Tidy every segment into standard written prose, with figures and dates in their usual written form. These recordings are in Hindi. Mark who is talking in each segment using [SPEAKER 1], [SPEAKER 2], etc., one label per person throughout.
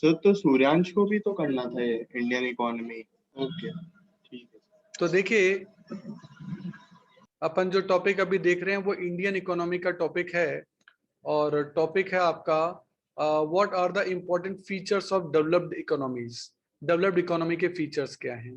[SPEAKER 1] सर तो सूर्यांश को भी तो करना था ये इंडियन इकोनॉमी। ओके, ठीक है।
[SPEAKER 2] तो देखिए, अपन जो टॉपिक अभी देख रहे हैं वो इंडियन इकोनॉमी का टॉपिक है, और टॉपिक है आपका what are the important features of developed economies. Developed economy के फीचर्स क्या हैं,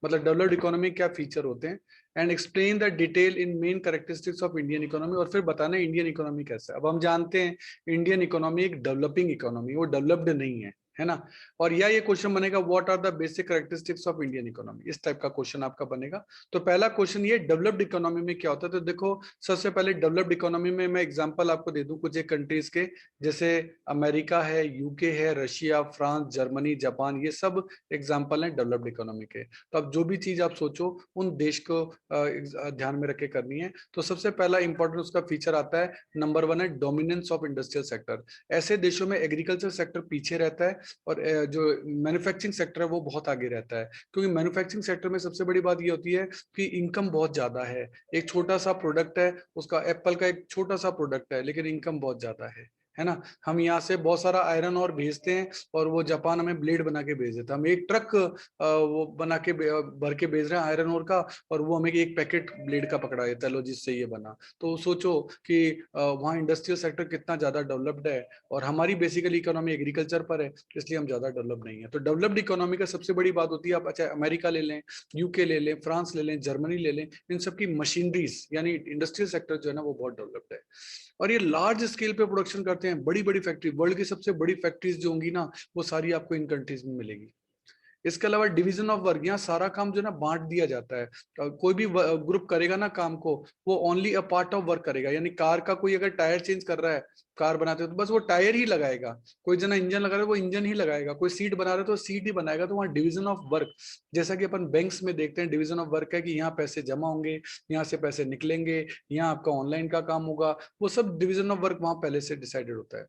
[SPEAKER 2] मतलब डेवलप्ड इकोनॉमी क्या फीचर होते हैं, and explain the detail in main characteristics of Indian economy, और फिर बताना है इंडियन इकोनॉमी कैसा है। अब हम जानते हैं इंडियन इकोनॉमी एक डेवलपिंग इकोनॉमी, वो डेवलप्ड नहीं है ना। और या ये क्वेश्चन बनेगा what are the basic characteristics of Indian economy, इस टाइप का क्वेश्चन आपका बनेगा। तो पहला क्वेश्चन ये, डेवलप्ड इकोनॉमी में क्या होता है। तो देखो, सबसे पहले डेवलप्ड इकोनॉमी में मैं एग्जांपल आपको दे दूं कुछ एक कंट्रीज के, जैसे अमेरिका है, यूके है, रशिया, फ्रांस, जर्मनी, जापान, ये सब एग्जांपल हैं डेवलप्ड इकोनॉमी के। तो अब जो भी चीज आप सोचो उन देश को ध्यान में रख के करनी है। तो सबसे पहला इंपॉर्टेंट उसका फीचर आता है, नंबर 1 है डोमिनेंस ऑफ इंडस्ट्रियल सेक्टर। ऐसे देशों में एग्रीकल्चर सेक्टर पीछे रहता है और जो मैन्युफैक्चरिंग सेक्टर है वो बहुत आगे रहता है, क्योंकि मैन्युफैक्चरिंग सेक्टर में सबसे बड़ी बात ये होती है कि इनकम बहुत ज्यादा है। एक छोटा सा प्रोडक्ट है उसका, एप्पल का एक छोटा सा प्रोडक्ट है, लेकिन इनकम बहुत ज्यादा है ना। हम यहाँ से बहुत सारा आयरन और भेजते हैं और वो जापान हमें ब्लेड बना के भेज देता है। हम एक ट्रक वो बना के भर के भेज रहे हैं आयरन और का, और वो हमें एक पैकेट ब्लेड का पकड़ा देता है, लो जिससे ये बना। तो सोचो कि वहाँ इंडस्ट्रियल सेक्टर कितना ज्यादा डेवलप्ड है, और हमारी बेसिकली इकोनॉमी एग्रीकल्चर पर है, इसलिए हम ज्यादा डेवलप नहीं है। तो डेवलप्ड इकोनॉमी का सबसे बड़ी बात होती है, आप अच्छा अमेरिका ले लें, यूके ले लें, फ्रांस ले लें, जर्मनी ले लें, इन सब की मशीनरीज यानी इंडस्ट्रियल सेक्टर जो है ना वो बहुत डेवलप्ड है, और ये लार्ज स्केल पे प्रोडक्शन करते हैं। बड़ी बड़ी फैक्ट्री, वर्ल्ड की सबसे बड़ी फैक्ट्रीज जो होंगी ना वो सारी आपको इन कंट्रीज में मिलेगी। इसके अलावा डिवीजन ऑफ वर्क, यहाँ सारा काम जो है ना बांट दिया जाता है। कोई भी ग्रुप करेगा ना काम को, वो only a part of work करेगा। यानी कार का कोई अगर टायर चेंज कर रहा है, कार बनाते हो तो बस वो टायर ही लगाएगा। कोई जना इंजन लगा रहा है वो इंजन ही लगाएगा। कोई सीट बना रहा है तो सीट ही बनाएगा। तो वहाँ डिवीजन ऑफ वर्क, जैसा कि अपन बैंक्स में देखते हैं डिवीजन ऑफ वर्क है कि यहाँ पैसे जमा होंगे, यहाँ से पैसे निकलेंगे, यहाँ आपका ऑनलाइन का काम होगा, वो सब डिवीजन ऑफ वर्क वहां पहले से डिसाइडेड होता है।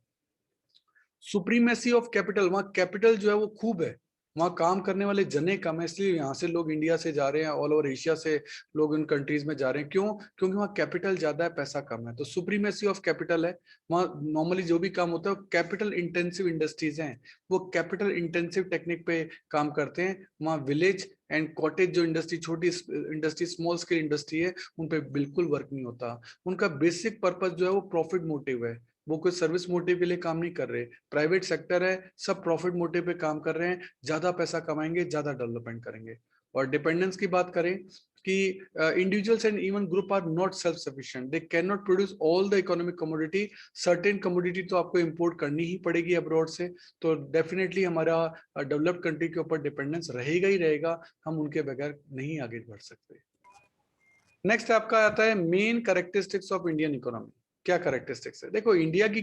[SPEAKER 2] सुप्रीमेसी ऑफ कैपिटल, वहाँ कैपिटल जो है वो खूब है, वहाँ काम करने वाले जने कम है, इसलिए यहाँ से लोग इंडिया से जा रहे हैं, ऑल ओवर एशिया से लोग इन कंट्रीज में जा रहे हैं। क्यों? क्योंकि वहाँ कैपिटल ज्यादा है, पैसा कम है। तो सुप्रीमेसी ऑफ कैपिटल है वहाँ। नॉर्मली जो भी काम होता है कैपिटल इंटेंसिव इंडस्ट्रीज हैं, वो कैपिटल इंटेंसिव टेक्निक पे काम करते हैं। वहाँ विलेज एंड कॉटेज जो इंडस्ट्री, छोटी इंडस्ट्री, स्मॉल स्केल इंडस्ट्री है, उन पे बिल्कुल वर्क नहीं होता। उनका बेसिक पर्पस जो है वो प्रॉफिट मोटिव है, वो कोई सर्विस मोटिव के लिए काम नहीं कर रहे। प्राइवेट सेक्टर है, सब प्रॉफिट मोटिव पे काम कर रहे हैं, ज्यादा पैसा कमाएंगे, ज्यादा डेवलपमेंट करेंगे। और डिपेंडेंस की बात करें कि individuals and even group are not self sufficient, they can not produce all the economic commodity. Certain commodity तो आपको इंपोर्ट करनी ही पड़ेगी अब्रॉड से। तो डेफिनेटली हमारा डेवलप्ड कंट्री के ऊपर डिपेंडेंस रहेगा ही रहेगा, हम उनके बगैर नहीं आगे बढ़ सकते। नेक्स्ट आपका आता है main characteristics of Indian economy. क्या कैरेक्टरिस्टिक्स है? देखो, इंडिया की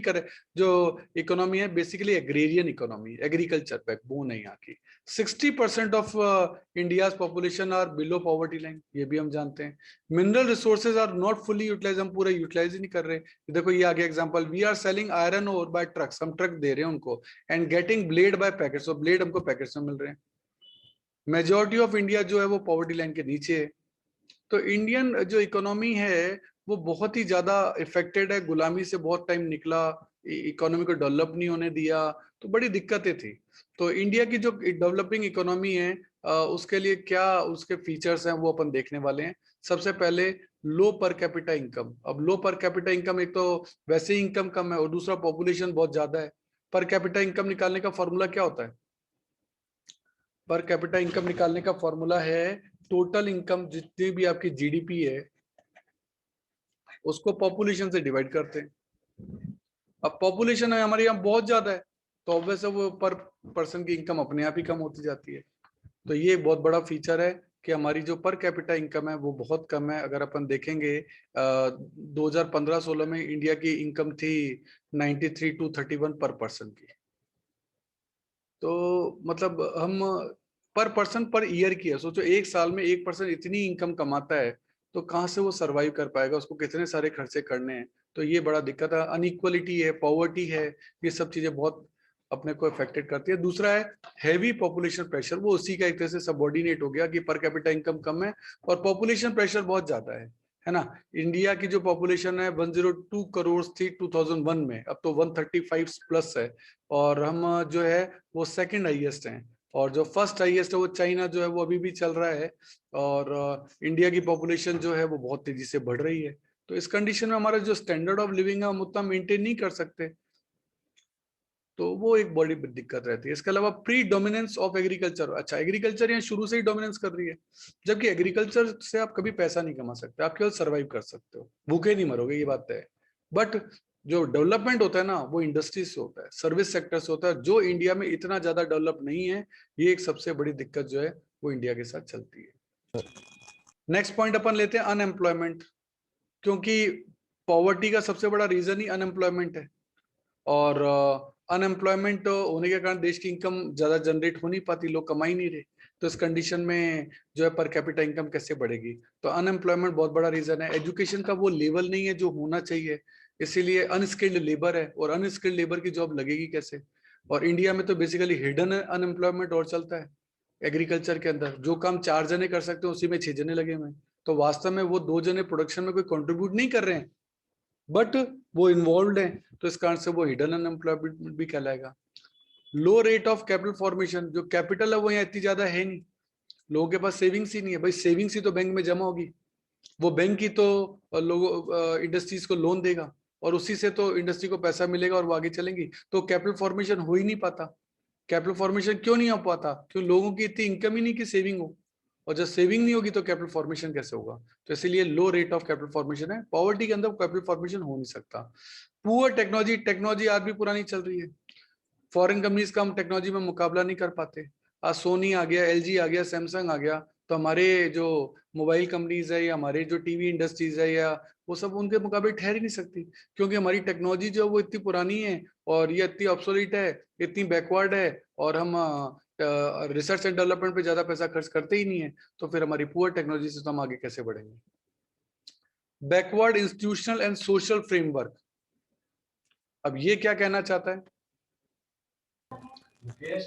[SPEAKER 2] जो इकोनॉमी है basically agrarian economy, agriculture backbone है यहाँ की। 60% of India population are below poverty line, ये भी हम जानते हैं। Mineral resources are not fully utilise, हम पूरा यूटिलाइज ही नहीं कर रहे। देखो ये आगे example, we are selling iron ore by trucks, हम ट्रक दे रहे हैं उनको, and getting blade by packets, और ब्लेड हमको पैकेट्स में मिल रहे हैं। मेजोरिटी ऑफ इंडिया जो है वो पॉवर्टी लाइन के नीचे है। तो इंडियन जो इकोनॉमी है वो बहुत ही ज्यादा इफेक्टेड है, गुलामी से बहुत टाइम निकला, इकोनॉमी को डेवलप नहीं होने दिया, तो बड़ी दिक्कतें थी। तो इंडिया की जो डेवलपिंग इकोनॉमी है उसके लिए क्या उसके फीचर्स हैं वो अपन देखने वाले हैं। सबसे पहले लो पर कैपिटा इनकम। अब लो पर कैपिटा इनकम, एक तो वैसे ही इनकम कम है और दूसरा पॉपुलेशन बहुत ज्यादा है। पर कैपिटा इनकम निकालने का फॉर्मूला क्या होता है? पर कैपिटा इनकम निकालने का फॉर्मूला है टोटल इनकम, जितनी भी आपकी जीडीपी है उसको पॉपुलेशन से डिवाइड करते हैं। अब पॉपुलेशन है हमारे यहाँ बहुत ज्यादा है, तो ऑब्वियस है वो पर पर्सन की इनकम अपने आप ही कम होती जाती है। तो ये बहुत बड़ा फीचर है कि हमारी जो पर कैपिटा इनकम है वो बहुत कम है। अगर अपन देखेंगे 2015-16 में इंडिया की इनकम थी 93 to 31 पर पर्सन की। तो मतलब हम पर पर्सन पर ईयर की है, सोचो एक साल में एक पर्सन इतनी इनकम कमाता है तो कहाँ से वो सरवाइव कर पाएगा, उसको कितने सारे खर्चे करने हैं। तो ये बड़ा दिक्कत है, अनइक्वलिटी है, पॉवर्टी है, ये सब चीजें बहुत अपने को अफेक्टेड करती है। दूसरा है हैवी पॉपुलेशन प्रेशर, वो उसी का एक तरह से सबऑर्डिनेट हो गया कि पर कैपिटा इनकम कम है और पॉपुलेशन प्रेशर बहुत ज्यादा है है ना। इंडिया की जो पॉपुलेशन है 102 करोड़ थी 2001 में, अब तो 135 प्लस है, और हम जो है वो सेकंड हाईएस्ट हैं, और जो फर्स्ट हाईएस्ट है वो चाइना जो है वो अभी भी चल रहा है, और इंडिया की पॉपुलेशन जो है वो बहुत तेजी से बढ़ रही है। तो इस कंडीशन में हमारा जो स्टैंडर्ड ऑफ लिविंग है हम उतना मेंटेन नहीं कर सकते, तो वो एक बड़ी दिक्कत रहती है। इसके अलावा प्री डोमिनेंस ऑफ एग्रीकल्चर, अच्छा एग्रीकल्चर यहाँ शुरू से ही डोमिनेंस कर रही है, जबकि एग्रीकल्चर से आप कभी पैसा नहीं कमा सकते, आप केवल सर्वाइव कर सकते हो, भूखे नहीं मरोगे ये बात है। बट जो डेवलपमेंट होता है ना वो इंडस्ट्री से होता है, सर्विस सेक्टर से होता है, जो इंडिया में इतना ज्यादा डेवलप नहीं है। ये एक सबसे बड़ी दिक्कत जो है वो इंडिया के साथ चलती है। नेक्स्ट पॉइंट अपन लेते हैं अनएम्प्लॉयमेंट, क्योंकि पॉवर्टी का सबसे बड़ा रीजन ही अनएम्प्लॉयमेंट है, और अनएम्प्लॉयमेंट होने के कारण देश की इनकम ज्यादा जनरेट हो नहीं पाती, लोग कमा ही नहीं रहे। तो इस कंडीशन में जो है पर कैपिटा इनकम कैसे बढ़ेगी, तो अनएम्प्लॉयमेंट बहुत बड़ा रीजन है। एजुकेशन का वो लेवल नहीं है जो होना चाहिए, इसीलिए अनस्किल्ड लेबर है, और अनस्किल्ड लेबर की जॉब लगेगी कैसे। और इंडिया में तो बेसिकली हिडन अनएम्प्लॉयमेंट और चलता है। एग्रीकल्चर के अंदर जो काम 4 जने कर सकते हैं उसी में 6 जने लगे हुए हैं, तो वास्तव में वो 2 जने प्रोडक्शन में कोई कंट्रीब्यूट नहीं कर रहे हैं, बट वो इन्वॉल्व है, तो इस कारण से वो हिडन अनएम्प्लॉयमेंट भी कहलाएगा। लो रेट ऑफ कैपिटल फॉर्मेशन, जो कैपिटल है वो यहाँ इतनी ज्यादा है नहीं, लोगों के पास सेविंग्स ही नहीं है। भाई सेविंग्स ही तो बैंक में जमा होगी, वो बैंक ही तो लोगों इंडस्ट्रीज को लोन देगा, और उसी से तो इंडस्ट्री को पैसा मिलेगा और वो आगे चलेंगी, तो कैपिटल फॉर्मेशन हो ही नहीं पाता। कैपिटल फॉर्मेशन क्यों नहीं हो पाता, क्यों लोगों की इतनी इनकम ही नहीं कि सेविंग हो, और जब सेविंग नहीं होगी तो कैपिटल फॉर्मेशन कैसे होगा। तो इसीलिए लो रेट ऑफ कैपिटल फॉर्मेशन है, पॉवर्टी के अंदर कैपिटल फॉर्मेशन हो नहीं सकता। पुअर टेक्नोलॉजी, टेक्नोलॉजी आज भी पुरानी चल रही है, फॉरेन कंपनीज का हम टेक्नोलॉजी में मुकाबला नहीं कर पाते। आज सोनी आ गया, एलजी आ गया, सैमसंग आ गया, तो हमारे जो मोबाइल कंपनीज है या हमारे जो टीवी इंडस्ट्रीज है या वो सब उनके मुकाबले ठहर ही नहीं सकती, क्योंकि हमारी टेक्नोलॉजी जो है वो इतनी पुरानी है, और ये इतनी ऑब्सोलीट है, इतनी बैकवर्ड है, और हम रिसर्च एंड डेवलपमेंट पे ज्यादा पैसा खर्च करते ही नहीं है, तो फिर हमारी पुअर टेक्नोलॉजी से तो हम आगे कैसे बढ़ेंगे। Backward institutional and social framework, अब ये क्या कहना चाहता है।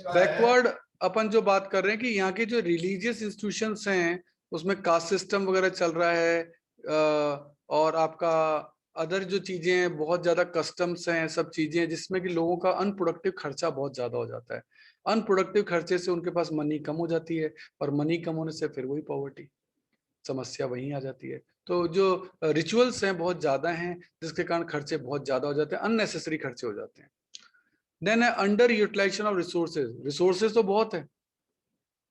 [SPEAKER 2] बैकवर्ड अपन जो बात कर रहे हैं कि यहाँ के जो रिलीजियस इंस्टीट्यूशंस हैं उसमें कास्ट सिस्टम वगैरह चल रहा है, और आपका अदर जो चीजें हैं बहुत ज्यादा कस्टम्स हैं, सब चीजें जिसमें कि लोगों का अनप्रोडक्टिव खर्चा बहुत ज्यादा हो जाता है। अनप्रोडक्टिव खर्चे से उनके पास मनी कम हो जाती है, और मनी कम होने से फिर वही पॉवर्टी समस्या वहीं आ जाती है। तो जो रिचुअल्स हैं बहुत ज्यादा हैं, जिसके कारण खर्चे बहुत ज्यादा हो जाते हैं, अननेसेसरी खर्चे हो जाते हैं। देन है under utilisation of resources, resources तो बहुत है,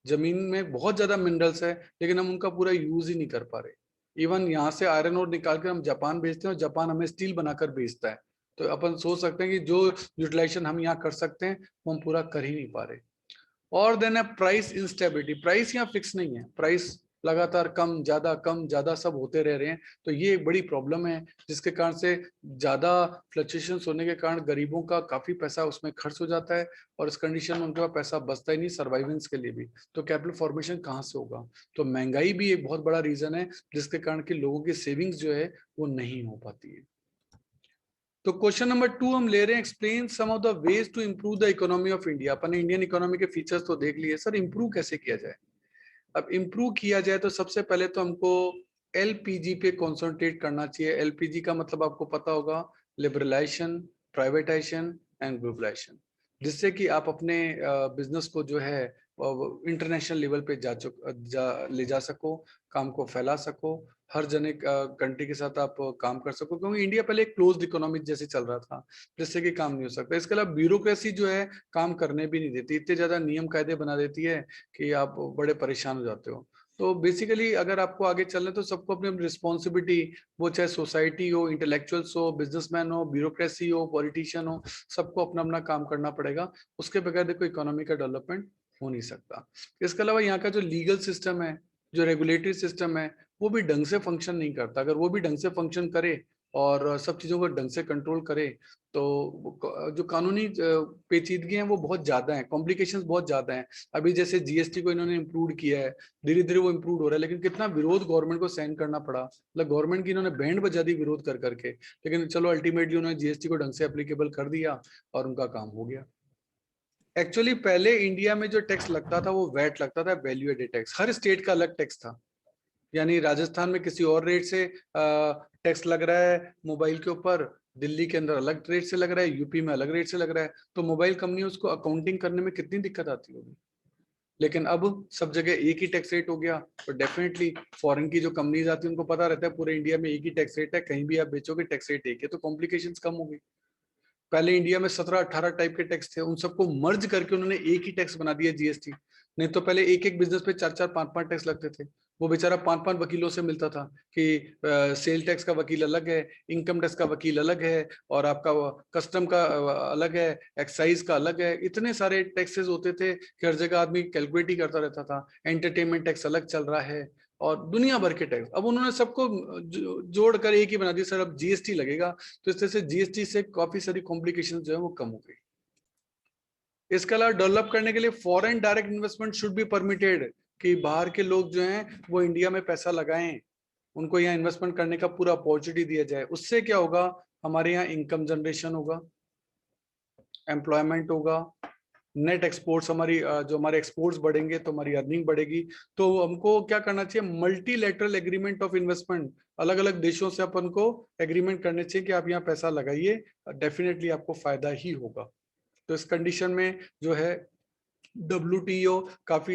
[SPEAKER 2] जमीन में बहुत ज्यादा मिनरल्स है, लेकिन हम उनका पूरा यूज ही नहीं कर पा रहे। इवन यहाँ से आयरन और निकाल कर हम जापान भेजते हैं, और जापान हमें स्टील बनाकर बेचता है। तो अपन सोच सकते हैं कि जो यूटिलाइजेशन हम यहाँ कर सकते हैं वो हम पूरा कर ही नहीं पा रहे। और देन है प्राइस इंस्टेबिलिटी, प्राइस यहाँ फिक्स नहीं है, प्राइस लगातार कम ज्यादा सब होते रह रहे हैं, तो ये एक बड़ी प्रॉब्लम है, जिसके कारण से ज्यादा फ्लक्चुएशंस होने के कारण गरीबों का काफी पैसा उसमें खर्च हो जाता है, और इस कंडीशन में उनके पास पैसा बचता ही नहीं सर्वाइवेंस के लिए भी, तो कैपिटल फॉर्मेशन कहाँ से होगा। तो महंगाई भी एक बहुत बड़ा रीजन है, जिसके कारण कि लोगों की सेविंग्स जो है वो नहीं हो पाती है। तो क्वेश्चन नंबर 2 हम ले रहे हैं, explain some of the ways to improve the economy of India. अपन इंडियन इकोनॉमी के फीचर्स तो देख लिए, सर इंप्रूव कैसे किया जाए। अब इंप्रूव किया जाए तो सबसे पहले तो हमको एलपीजी पे कॉन्सेंट्रेट करना चाहिए। एलपीजी का मतलब आपको पता होगा, लिबरलाइजेशन, प्राइवेटाइजेशन एंड ग्लोबलाइजेशन, जिससे कि आप अपने बिजनेस को जो है इंटरनेशनल लेवल पे ले जा सको, काम को फैला सको, हर जने कंट्री के साथ आप काम कर सको, क्योंकि इंडिया पहले एक क्लोज्ड इकोनॉमी जैसे चल रहा था, जिससे कि काम नहीं हो सकता। इसके अलावा ब्यूरोक्रेसी जो है काम करने भी नहीं देती, इतने ज्यादा नियम कायदे बना देती है कि आप बड़े परेशान हो जाते हो। तो बेसिकली अगर आपको आगे चलना है तो सबको अपनी अपनी रिस्पॉन्सिबिलिटी, वो चाहे सोसाइटी हो, इंटेलेक्चुअल्स हो, बिजनेसमैन हो, ब्यूरोक्रेसी हो, पॉलिटिशियन हो, सबको अपना अपना काम करना पड़ेगा। उसके बगैर देखो इकोनॉमी का डेवलपमेंट हो नहीं सकता। इसके अलावा यहाँ का जो लीगल सिस्टम है, जो रेगुलेटरी सिस्टम है, वो भी ढंग से फंक्शन नहीं करता। अगर वो भी ढंग से फंक्शन करे और सब चीजों को ढंग से कंट्रोल करे, तो जो कानूनी पेचीदगी हैं वो बहुत ज्यादा हैं, कॉम्प्लिकेशंस बहुत ज्यादा हैं। अभी जैसे जीएसटी को इन्होंने इम्प्रूव किया है, धीरे धीरे वो इम्प्रूव हो रहा है, लेकिन कितना विरोध गवर्नमेंट को सहन करना पड़ा, मतलब गवर्नमेंट की इन्होंने बैंड बजा दी विरोध कर करके, लेकिन चलो अल्टीमेटली उन्होंने जीएसटी को ढंग से एप्लीकेबल कर दिया और उनका काम हो गया। एक्चुअली पहले इंडिया में जो टैक्स लगता था वो वैट लगता था, वैल्यू एडेड टैक्स, हर स्टेट का अलग टैक्स था। यानी राजस्थान में किसी और रेट से टैक्स लग रहा है मोबाइल के ऊपर, दिल्ली के अंदर अलग रेट से लग रहा है, यूपी में अलग रेट से लग रहा है, तो मोबाइल कंपनी उसको अकाउंटिंग करने में कितनी दिक्कत आती होगी। लेकिन अब सब जगह एक ही टैक्स रेट हो गया, तो डेफिनेटली फॉरेन की जो कंपनीज आती है उनको पता रहता है पूरे इंडिया में एक ही टैक्स रेट है, कहीं भी आप बेचोगे टैक्स रेट एक है, तो कॉम्प्लिकेशंस कम हो गई। पहले इंडिया में 17-18 टाइप के टैक्स थे, उन सबको मर्ज करके उन्होंने एक ही टैक्स बना दिया, जीएसटी। नहीं तो पहले एक एक बिजनेस पे 4-4 5-5 टैक्स लगते थे। वो बेचारा 5-5 वकीलों से मिलता था कि सेल टैक्स का वकील अलग है, इनकम टैक्स का वकील अलग है, और आपका कस्टम का अलग है, एक्साइज का अलग है। इतने सारे टैक्सेस होते थे कि हर जगह आदमी कैलकुलेट ही करता रहता था। एंटरटेनमेंट टैक्स अलग चल रहा है और दुनिया भर के टैक्स। अब उन्होंने सबको जोड़कर एक ही बना दिया, सर अब जीएसटी लगेगा। तो इस तरह से जीएसटी से काफी सारी कॉम्प्लिकेशन जो है वो कम हो गई। इसके अलावा डेवलप करने के लिए foreign direct investment should be permitted, कि बाहर के लोग जो हैं वो इंडिया में पैसा लगाएं, उनको यहाँ इन्वेस्टमेंट करने का पूरा अपॉर्चुनिटी दिया जाए। उससे क्या होगा, हमारे यहाँ इनकम जनरेशन होगा, एम्प्लॉयमेंट होगा, नेट एक्सपोर्ट्स हमारी जो हमारे एक्सपोर्ट्स बढ़ेंगे तो हमारी अर्निंग बढ़ेगी। तो हमको क्या करना चाहिए, मल्टीलैटरल एग्रीमेंट ऑफ इन्वेस्टमेंट, अलग अलग देशों से अपन को एग्रीमेंट करने चाहिए कि आप यहाँ पैसा लगाइए, डेफिनेटली आपको फायदा ही होगा। तो इस कंडीशन में जो है WTO काफी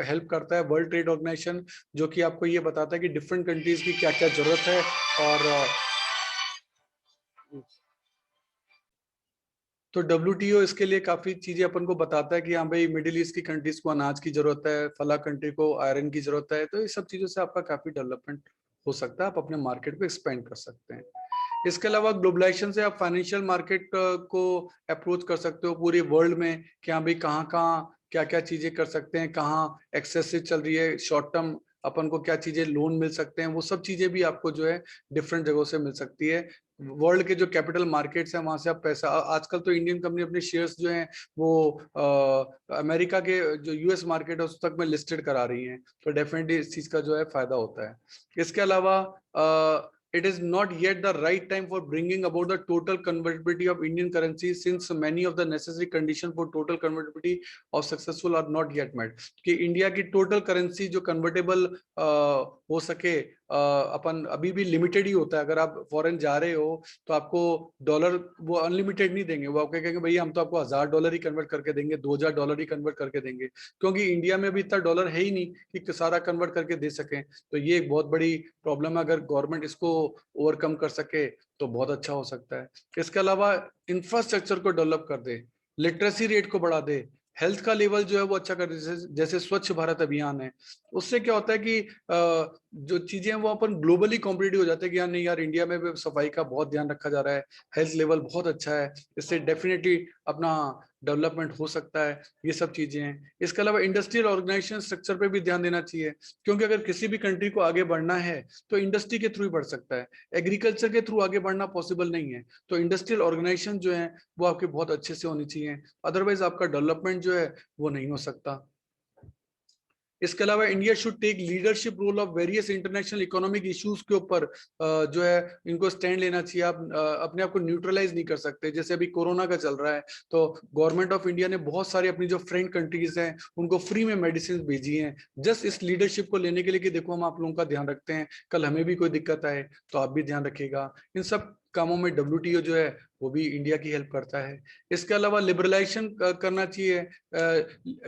[SPEAKER 2] हेल्प करता है, वर्ल्ड ट्रेड ऑर्गेनाइजेशन, जो कि आपको ये बताता है कि डिफरेंट कंट्रीज की क्या क्या जरूरत है। और तो WTO इसके लिए काफी चीजें अपन को बताता है कि हाँ भाई मिडिल ईस्ट की कंट्रीज को अनाज की जरूरत है, फला कंट्री को आयरन की जरूरत है। तो ये सब चीजों से आपका काफी डेवलपमेंट हो सकता है, आप अपने मार्केट को एक्सपेंड कर सकते हैं। इसके अलावा ग्लोबलाइजेशन से आप फाइनेंशियल मार्केट को अप्रोच कर सकते हो पूरे वर्ल्ड में, कि हाँ भाई कहाँ कहाँ क्या क्या चीजें कर सकते हैं, कहाँ एक्सेसिव चल रही है, शॉर्ट टर्म अपन को क्या चीजें लोन मिल सकते हैं, वो सब चीजें भी आपको जो है डिफरेंट जगहों से मिल सकती है। वर्ल्ड के जो कैपिटल मार्केट्स हैं वहां से आप पैसा, आजकल तो इंडियन कंपनी अपने शेयर्स जो हैं वो अमेरिका के जो यूएस मार्केट है उस तक में लिस्टेड करा रही हैं, तो डेफिनेटली इस चीज का जो है फायदा होता है। इसके अलावा it is not yet the right time for bringing about the total convertibility of Indian currency, since many of the necessary conditions for total convertibility of successful are not yet met। कि इंडिया की टोटल करेंसी जो कन्वर्टेबल हो सके, अपन अभी भी लिमिटेड ही होता है। अगर आप फॉरेन जा रहे हो तो आपको डॉलर वो अनलिमिटेड नहीं देंगे, वो आपको कहेंगे भैया हम तो आपको $1000 ही कन्वर्ट करके देंगे, $2000 ही कन्वर्ट करके देंगे, क्योंकि इंडिया में भी इतना डॉलर है ही नहीं कि सारा कन्वर्ट करके दे सकें। तो ये एक बहुत बड़ी प्रॉब्लम है, अगर गवर्नमेंट इसको ओवरकम कर सके तो बहुत अच्छा हो सकता है। इसके अलावा इंफ्रास्ट्रक्चर को डेवलप कर दे, लिटरेसी रेट को बढ़ा दे, हेल्थ का लेवल जो है वो अच्छा कर दे, जैसे स्वच्छ भारत अभियान है। उससे क्या होता है कि जो चीजें हैं वो अपन ग्लोबली कॉम्पिटिटिव हो जाते हैं कि यार नहीं यार इंडिया में भी सफाई का बहुत ध्यान रखा जा रहा है, हेल्थ लेवल बहुत अच्छा है, इससे डेफिनेटली अपना डेवलपमेंट हो सकता है। ये सब चीजें हैं। इसके अलावा इंडस्ट्रियल ऑर्गेनाइजेशन स्ट्रक्चर पे भी ध्यान देना चाहिए, क्योंकि अगर किसी भी कंट्री को आगे बढ़ना है तो इंडस्ट्री के थ्रू ही बढ़ सकता है, एग्रीकल्चर के थ्रू आगे बढ़ना पॉसिबल नहीं है। तो इंडस्ट्रियल ऑर्गेनाइजेशन जो है वो आपके बहुत अच्छे से होनी चाहिए, अदरवाइज आपका डेवलपमेंट जो है वो नहीं हो सकता। इसके अलावा India should take leadership role of various international economic issues के ऊपर, जो है इनको स्टैंड लेना चाहिए। आप अपने आप को न्यूट्रलाइज नहीं कर सकते। जैसे अभी कोरोना का चल रहा है तो गवर्नमेंट ऑफ इंडिया ने बहुत सारी अपनी जो फ्रेंड कंट्रीज हैं उनको फ्री में मेडिसिन भेजी हैं, जस्ट इस लीडरशिप को लेने के लिए कि देखो हम आप लोगों का ध्यान रखते हैं, कल हमें भी कोई दिक्कत आए तो आप भी ध्यान रखिएगा। इन सब कामों में WTO जो है वो भी इंडिया की हेल्प करता है। इसके अलावा लिबरलाइजेशन करना चाहिए।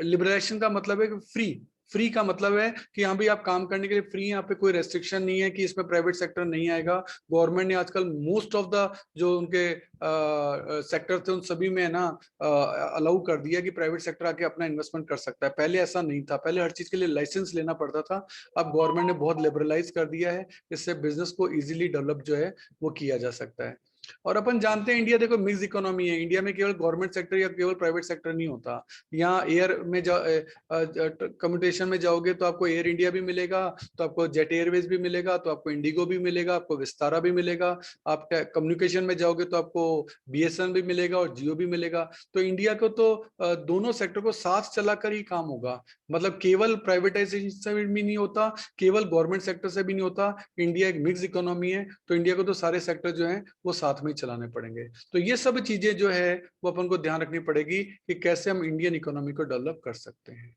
[SPEAKER 2] लिबरलाइजेशन का मतलब है कि फ्री का मतलब है कि यहाँ भी आप काम करने के लिए फ्री है, यहाँ पे कोई रेस्ट्रिक्शन नहीं है कि इसमें प्राइवेट सेक्टर नहीं आएगा। गवर्नमेंट ने आजकल मोस्ट ऑफ द जो उनके सेक्टर थे उन सभी में ना अलाउ कर दिया कि प्राइवेट सेक्टर आके अपना इन्वेस्टमेंट कर सकता है। पहले ऐसा नहीं था, पहले हर चीज के लिए लाइसेंस लेना पड़ता था। अब गवर्नमेंट ने बहुत लिबरलाइज कर दिया है, इससे बिजनेस को इजीली डेवलप जो है वो किया जा सकता है। और अपन जानते हैं इंडिया देखो मिक्स इकोनॉमी है, इंडिया में केवल गवर्नमेंट सेक्टर या केवल प्राइवेट सेक्टर नहीं होता। यहाँ एयर में कम्युनिकेशन में जाओगे तो आपको एयर इंडिया भी मिलेगा, तो आपको जेट एयरवेज भी मिलेगा, तो आपको इंडिगो भी मिलेगा, आपको विस्तारा भी मिलेगा। आप कम्युनिकेशन में जाओगे तो आपको BSNL भी मिलेगा और जियो भी मिलेगा। तो इंडिया को तो दोनों सेक्टर को साथ चलाकर ही काम होगा, मतलब केवल प्राइवेटाइजेशन से भी नहीं होता, केवल गवर्नमेंट सेक्टर से भी नहीं होता। इंडिया एक मिक्स इकोनॉमी है, तो इंडिया को तो सारे सेक्टर जो हैं वो साथ में ही चलाने पड़ेंगे। तो ये सब चीजें जो है वो अपन को ध्यान रखनी पड़ेगी कि कैसे हम इंडियन इकोनॉमी को डेवलप कर सकते हैं।